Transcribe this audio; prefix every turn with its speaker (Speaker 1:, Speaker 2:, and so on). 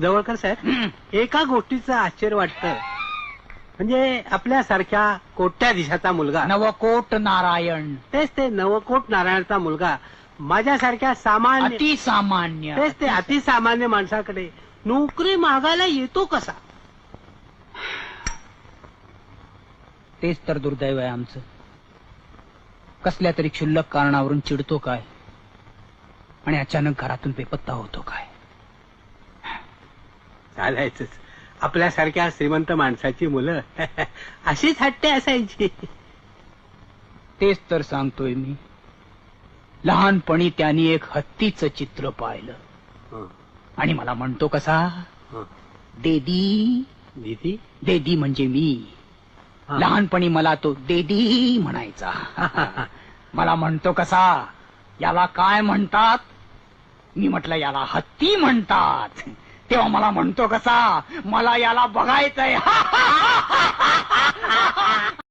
Speaker 1: जवळकर साहेब, एका गोष्टीचं आश्चर्य वाटतं, म्हणजे आपल्यासारख्या कोट्याधीशाचा मुलगा,
Speaker 2: नवकोट नारायण,
Speaker 1: तेच ते नवकोट नारायणचा मुलगा, माझ्यासारख्या सामान्य,
Speaker 2: अतिसामान्य,
Speaker 1: तेच ते अतिसामान्य माणसाकडे नोकरी मागायला येतो कसा?
Speaker 2: तेच तर दुर्दैव आहे आमचं. कसल्या तरी क्षुल्लक कारणावरून चिडतो काय आणि अचानक घरातून बेपत्ता होतो काय.
Speaker 1: चालायचंच, आपल्यासारख्या श्रीमंत माणसाची मुलं अशीच हट्टे असायची.
Speaker 2: तेच तर सांगतोय मी. लहानपणी त्यांनी एक हत्तीचं चित्र पाहिलं
Speaker 1: हं,
Speaker 2: आणि मला म्हणतो कसा,
Speaker 1: हं.
Speaker 2: देदी
Speaker 1: दीदी,
Speaker 2: देदी म्हणजे मी.
Speaker 1: हं.
Speaker 2: लहानपणी मला तो देदी म्हणायचा. मला म्हणतो कसा, याला काय म्हणतात? मी म्हटलं याला हत्ती म्हणतात. तेव्हा मला म्हणतो कसा, मला याला बघायचंय.